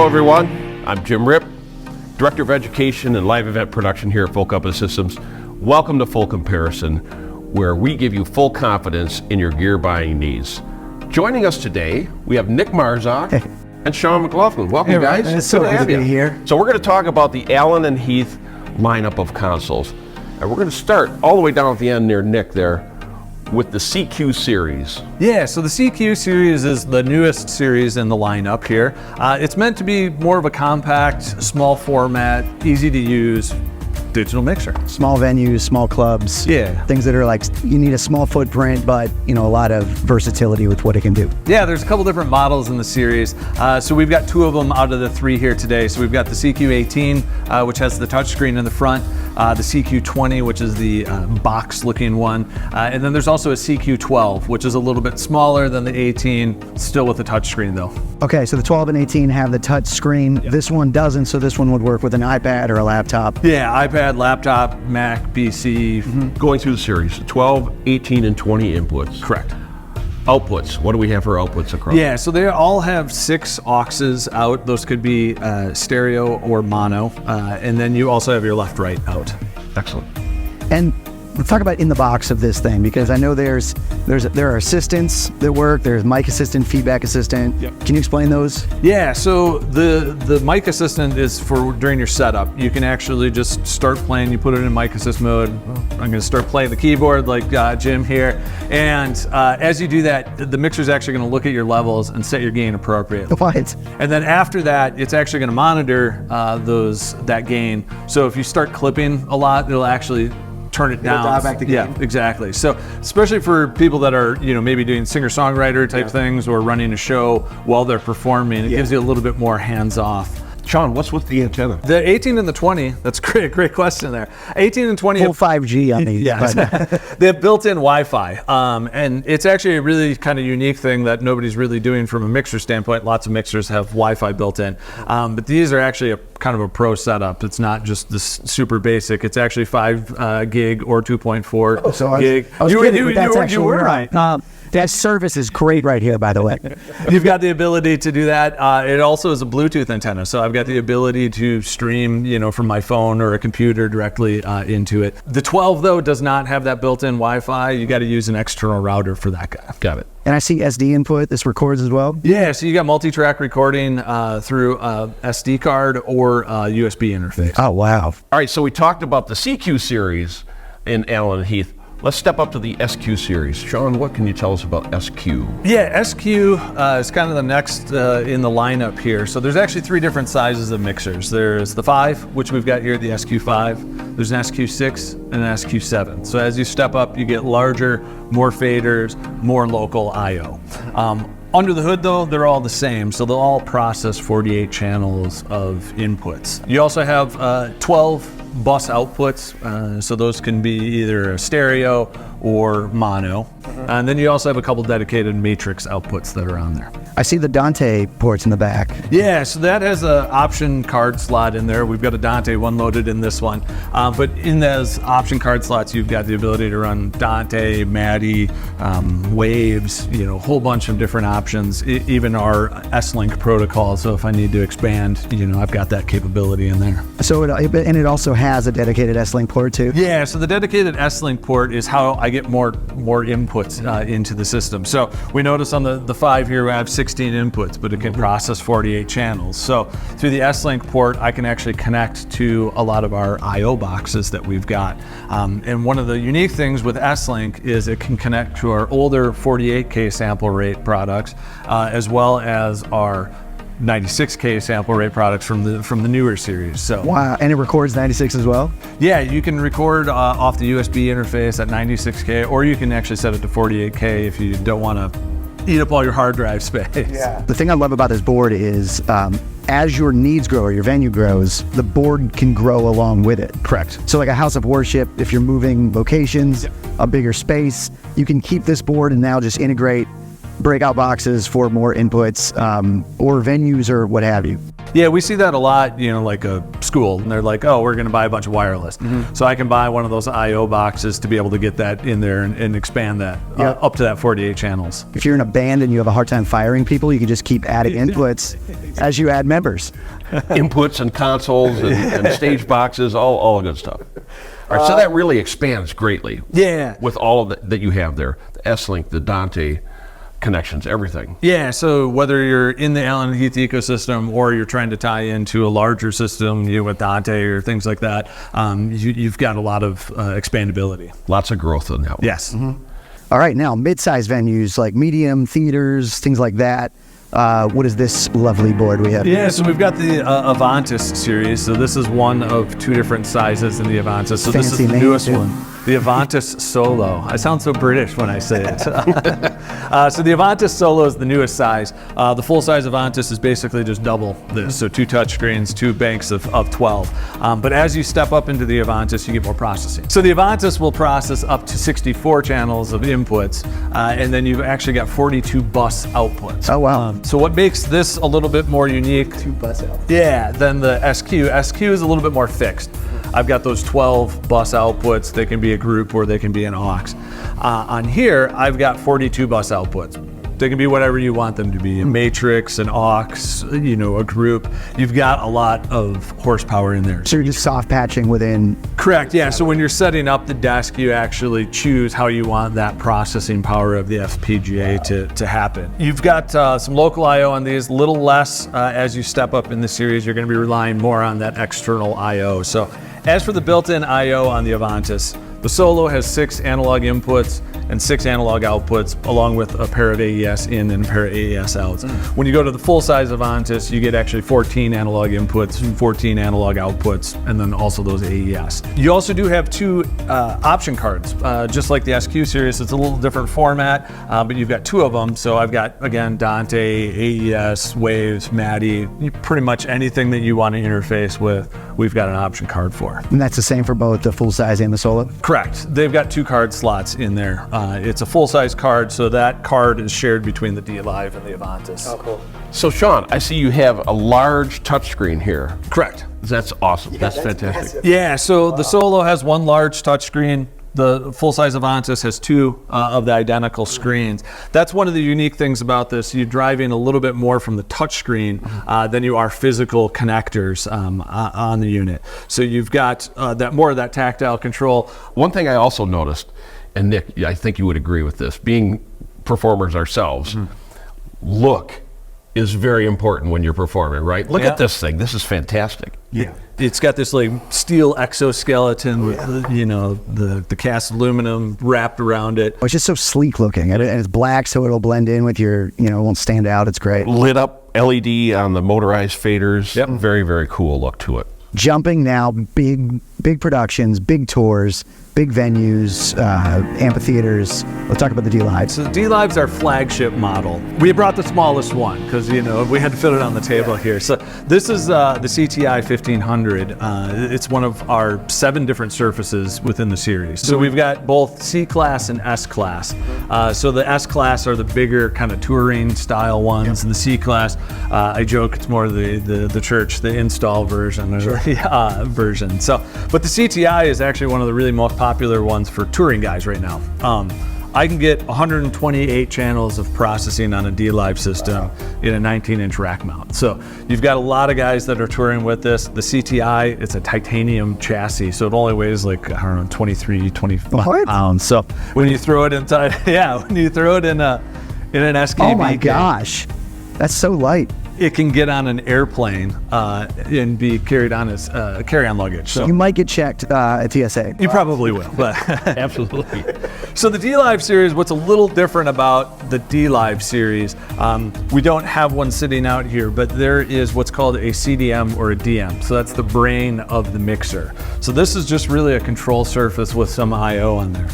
everyone. I'm Jim Ripp, Director of Education and Live Event Production here at Full Compass Systems. Welcome to Full Comparison, where we give you full confidence in your gear buying needs. Joining us today, we have Nick Marzock and Shawn McLoughlin. Welcome, guys. It's so good to be here. So we're going to talk about the Allen and Heath lineup of consoles. And we're going to start all the way down at the end near Nick there with the CQ series. Yeah, so the CQ series is the newest series in the lineup here. It's meant to be more of a compact, small format, easy to use digital mixer. Small venues, small clubs. Yeah. Things that are like, you need a small footprint, but a lot of versatility with what it can do. Yeah, there's a couple different models in the series. So we've got two of them out of the three here today. So we've got the CQ18, which has the touchscreen in the front, the CQ20, which is the box looking one. And then there's also a CQ12, which is a little bit smaller than the 18, still with the touchscreen though. Okay, so the 12 and 18 have the touch screen. Yep. This one doesn't, so this one would work with an iPad or a laptop. Yeah, iPad, laptop, Mac, PC. Going through the series, 12, 18, and 20 inputs. Correct. Outputs, what do we have for outputs across? Yeah, so they all have 6 auxes out. Those could be stereo or mono. And then you also have your left-right out. Excellent. And let's talk about in the box of this thing, because I know there are assistants that work. There's mic assistant, feedback assistant. Yep. Can you explain those? Yeah, so the mic assistant is for during your setup. You can actually just start playing. You put it in mic assist mode. I'm going to start playing the keyboard like Jim here. And as you do that, the mixer is actually going to look at your levels and set your gain appropriately. What? And then after that, it's actually going to monitor that gain. So if you start clipping a lot, it'll actually turn it down. Dial back the gain. Yeah, exactly. So especially for people that are maybe doing singer-songwriter type things or running a show while they're performing, it gives you a little bit more hands-off. Shawn, what's with the antenna? The 18 and the 20, that's great question there. 18 and 20 Full 5G on these. Yeah, they have built-in Wi-Fi, and it's actually a really kind of unique thing that nobody's really doing from a mixer standpoint. Lots of mixers have Wi-Fi built in, but these are actually a kind of a pro setup. It's not just this super basic. It's actually 5 gig or 2.4 gig. You were right. That service is great right here, by the way. You've got the ability to do that. It also is a Bluetooth antenna, so I've got the ability to stream, from my phone or a computer directly into it. The 12, though, does not have that built-in Wi-Fi. You got to use an external router for that guy. Got it. And I see SD input. This records as well? Yeah, so you got multi-track recording through SD card or USB interface. Oh, wow. All right, so we talked about the CQ series in Allen Heath. Let's step up to the SQ series. Shawn, what can you tell us about SQ? Yeah, SQ is kind of the next in the lineup here. So there's actually 3 different sizes of mixers. There's the 5, which we've got here, the SQ5. There's an SQ6 and an SQ7. So as you step up, you get larger, more faders, more local I/O. Under the hood, though, they're all the same, so they'll all process 48 channels of inputs. You also have 12 bus outputs, so those can be either a stereo or mono. And then you also have a couple dedicated matrix outputs that are on there. I see the Dante ports in the back. Yeah, so that has an option card slot in there. We've got a Dante one loaded in this one. But in those option card slots, you've got the ability to run Dante, MADI, Waves, a whole bunch of different options, even our S-Link protocol. So if I need to expand, I've got that capability in there. So it also has a dedicated S-Link port too? Yeah, so the dedicated S-Link port is how I get more inputs into the system. So we notice on the 5 here, we have 16 inputs, but it can process 48 channels. So through the S-Link port, I can actually connect to a lot of our I/O boxes that we've got. And one of the unique things with S-Link is it can connect to our older 48K sample rate products, as well as our 96K sample rate products from the newer series. So wow, and it records 96 as well? Yeah, you can record off the USB interface at 96K, or you can actually set it to 48K if you don't want to eat up all your hard drive space. Yeah. The thing I love about this board is as your needs grow or your venue grows, the board can grow along with it. Correct. So like a house of worship, if you're moving locations, a bigger space, you can keep this board and now just integrate breakout boxes for more inputs or venues or what have you. Yeah, we see that a lot, like a school, and they're like, oh, we're going to buy a bunch of wireless. So I can buy one of those I/O boxes to be able to get that in there and expand that up to that 48 channels. If you're in a band and you have a hard time firing people, you can just keep adding inputs as you add members. Inputs and consoles and stage boxes, all good stuff. All right, so that really expands greatly. Yeah. With all of that you have there, the S-Link, the Dante connections, everything. Yeah, so whether you're in the Allen Heath ecosystem or you're trying to tie into a larger system, with Dante or things like that, you've got a lot of expandability. Lots of growth in that one. Yes. All right, now mid-size venues like medium theaters, things like that. What is this lovely board we have? Yeah, so we've got the Avantis series. So this is one of two different sizes in the Avantis. So this is the newest one, the Avantis Solo. I sound so British when I say it. So the Avantis Solo is the newest size. The full size Avantis is basically just double this. So 2 touchscreens, 2 banks of 12. But as you step up into the Avantis, you get more processing. So the Avantis will process up to 64 channels of inputs, and then you've actually got 42 bus outputs. Oh, wow. So what makes this a little bit more unique, 2 bus outputs. yeah, than the SQ. SQ is a little bit more fixed. I've got those 12 bus outputs. They can be a group or they can be an aux. On here, I've got 42 bus outputs. They can be whatever you want them to be, a matrix, an aux, a group. You've got a lot of horsepower in there. So you're just soft patching within. Correct, yeah. So when you're setting up the desk, you actually choose how you want that processing power of the FPGA to happen. You've got some local I/O on these, a little less as you step up in the series. You're going to be relying more on that external I/O. So as for the built-in I/O on the Avantis, the Solo has 6 analog inputs and 6 analog outputs, along with a pair of AES in and a pair of AES outs. When you go to the full-size Avantis, you get actually 14 analog inputs and 14 analog outputs, and then also those AES. You also do have 2 option cards, just like the SQ series. It's a little different format, but you've got 2 of them. So I've got, again, Dante, AES, Waves, MADI, pretty much anything that you want to interface with, we've got an option card for. And that's the same for both the full size and the Solo? Correct. They've got 2 card slots in there. It's a full-size card, so that card is shared between the dLive and the Avantis. Oh, cool. So Shawn, I see you have a large touchscreen here. Correct. That's awesome. That's fantastic. Yeah, so the Solo has 1 large touchscreen. The full-size Avantis has 2 of the identical screens. That's one of the unique things about this. You're driving a little bit more from the touchscreen than you are physical connectors on the unit. So you've got that more of that tactile control. One thing I also noticed, and Nick, I think you would agree with this, being performers ourselves, look is very important when you're performing, right? Look at this thing. This is fantastic. Yeah. It's got this like steel exoskeleton with the cast aluminum wrapped around it. It's just so sleek looking, and it's black, so it'll blend in with your, it won't stand out. It's great. Lit up LED on the motorized faders. Yep. Very, very cool look to it. Jumping now, big productions, big tours, big venues, amphitheaters. Let's talk about the dLive. So the dLive's our flagship model. We brought the smallest one because we had to fit it on the table here. So this is the CTI 1500. It's one of our 7 different surfaces within the series. So we've got both C-Class and S-Class. So the S-Class are the bigger kind of touring style ones. And the C-Class, I joke, it's more the church, the install version, version. So, but the CTI is actually one of the really most popular ones for touring guys right now. I can get 128 channels of processing on a dLive system in a 19-inch rack mount. So you've got a lot of guys that are touring with this. The CTI, it's a titanium chassis, so it only weighs like, 23, 25 pounds. So when you throw it inside, when you throw it in an SKB. Oh my gosh, that's so light. It can get on an airplane and be carried on as carry-on luggage. So you might get checked at TSA. You probably will, but Absolutely. So the dLive series, what's a little different about the dLive series, we don't have one sitting out here, but there is what's called a CDM or a DM. So that's the brain of the mixer. So this is just really a control surface with some I/O on there.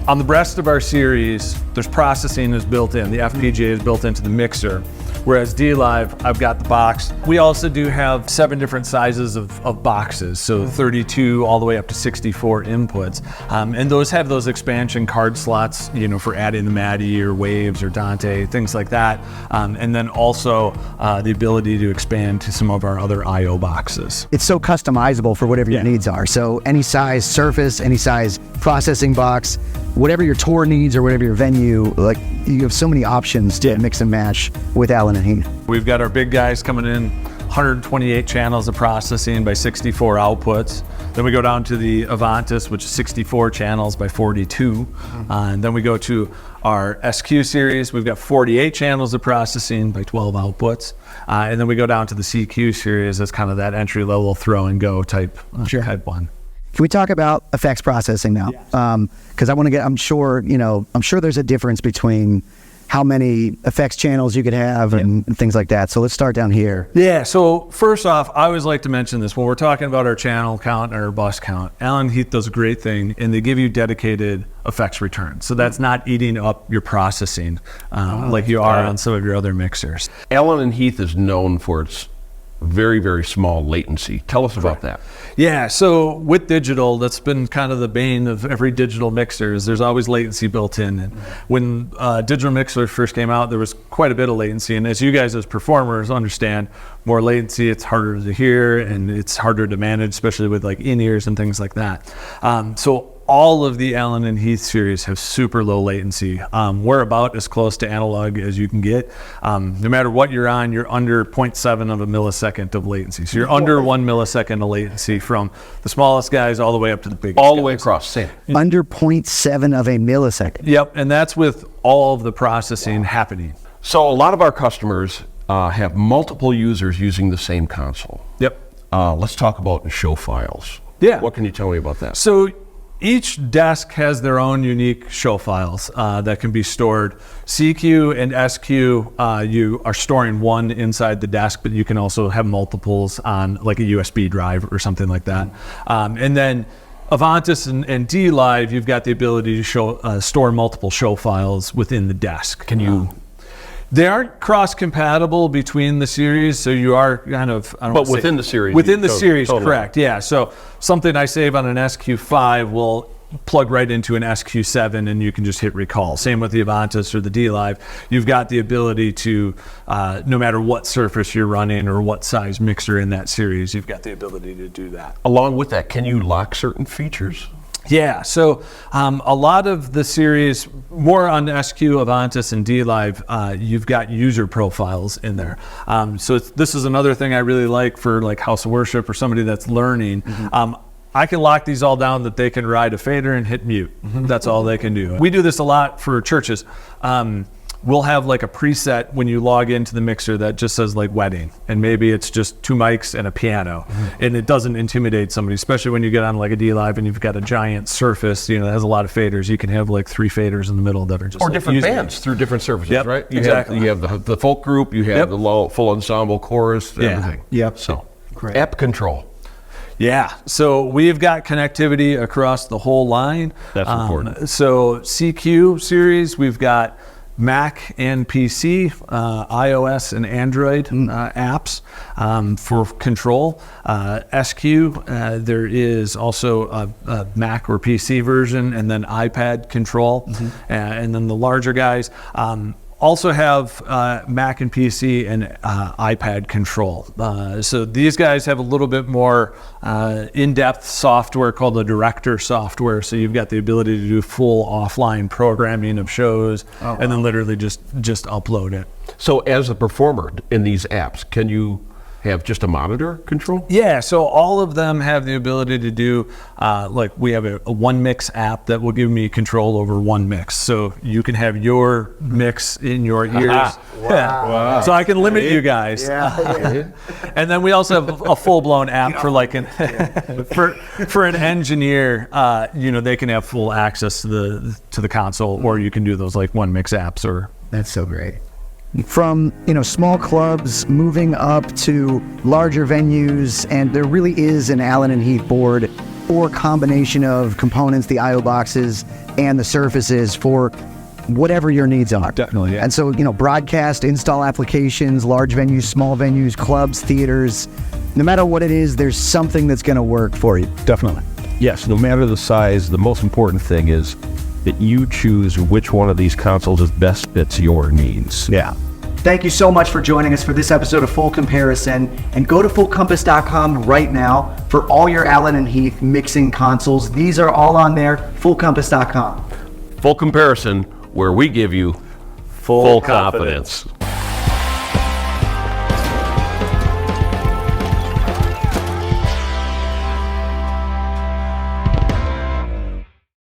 On the rest of our series, there's processing is built in. The FPGA is built into the mixer. Whereas dLive, I've got the box. We also do have 7 different sizes of boxes, so 32 all the way up to 64 inputs. And those have those expansion card slots, for adding the Maddie or Waves or Dante, things like that. And then also the ability to expand to some of our other I/O boxes. It's so customizable for whatever your needs are. So any size surface, any size processing box, whatever your tour needs or whatever your venue, like you have so many options to mix and match with Allen Heath. We've got our big guys coming in, 128 channels of processing by 64 outputs. Then we go down to the Avantis, which is 64 channels by 42. And then we go to our SQ series. We've got 48 channels of processing by 12 outputs. And then we go down to the CQ series. That's kind of that entry level throw and go type one. Can we talk about effects processing now? Because I want to get, I'm sure there's a difference between how many effects channels you could have and things like that. So let's start down here. Yeah, so first off, I always like to mention this. When we're talking about our channel count and our bus count, Allen Heath does a great thing, and they give you dedicated effects returns. So that's not eating up your processing like you are on some of your other mixers. Allen Heath is known for its very, very small latency. Tell us about that. Yeah, so with digital, that's been kind of the bane of every digital mixer is there's always latency built in. And when digital mixers first came out, there was quite a bit of latency. And as you guys as performers understand, more latency, it's harder to hear and it's harder to manage, especially with like in-ears and things like that. So all of the Allen and Heath series have super low latency. We're about as close to analog as you can get. No matter what you're on, you're under 0.7 of a millisecond of latency. So you're under 1 millisecond of latency from the smallest guys all the way up to the biggest all the way across, same. Under 0.7 of a millisecond. Yep, and that's with all of the processing happening. So a lot of our customers have multiple users using the same console. Yep. Let's talk about show files. Yeah. What can you tell me about that? So each desk has their own unique show files that can be stored. CQ and SQ, you are storing one inside the desk, but you can also have multiples on like a USB drive or something like that. And then Avantis and dLive, you've got the ability to store multiple show files within the desk. Can you? They aren't cross-compatible between the series, so you are kind of... But within the series. Within the series, totally. correct, yeah. So something I save on an SQ5 will plug right into an SQ7 and you can just hit recall. Same with the Avantis or the dLive. You've got the ability to, no matter what surface you're running or what size mixer in that series, you've got the ability to do that. Along with that, can you lock certain features? Yeah, so a lot of the series, more on SQ, Avantis, and dLive, you've got user profiles in there. So this is another thing I really like for like House of Worship or somebody that's learning. I can lock these all down that they can ride a fader and hit mute. That's all they can do. We do this a lot for churches. We'll have like a preset when you log into the mixer that just says like wedding, and maybe it's just 2 mics and a piano, and it doesn't intimidate somebody, especially when you get on like a dLive and you've got a giant surface, that has a lot of faders. You can have like 3 faders in the middle that are just or different bands through different surfaces, right? Exactly. You have the folk group, you have the full ensemble chorus, everything. Yep. So, Great. app control. Yeah, so we've got connectivity across the whole line. That's important. So CQ series, we've got Mac and PC, iOS and Android apps for control. SQ, there is also a Mac or PC version, and then iPad control. And then the larger guys also have Mac and PC and iPad control. So these guys have a little bit more in-depth software called the Director software. So you've got the ability to do full offline programming of shows and then literally just upload it. So as a performer in these apps, can you have just a monitor control? Yeah, so all of them have the ability to do, like we have a one mix app that will give me control over one mix. So you can have your mix in your ears. Wow. So I can limit you guys. Yeah. And then we also have a full-blown app for like for an engineer, they can have full access to the console, or you can do those like one mix apps or. That's so great. From small clubs moving up to larger venues, and there really is an Allen and Heath board or combination of components, the I/O boxes and the surfaces for whatever your needs are. Definitely, yeah. And so, broadcast, install applications, large venues, small venues, clubs, theaters, no matter what it is, there's something that's going to work for you. Definitely. Yes, no matter the size, the most important thing is that you choose which one of these consoles best fits your needs. Yeah. Thank you so much for joining us for this episode of Full Comparison, and go to fullcompass.com right now for all your Allen Heath mixing consoles. These are all on there, fullcompass.com. Full Comparison, where we give you full confidence.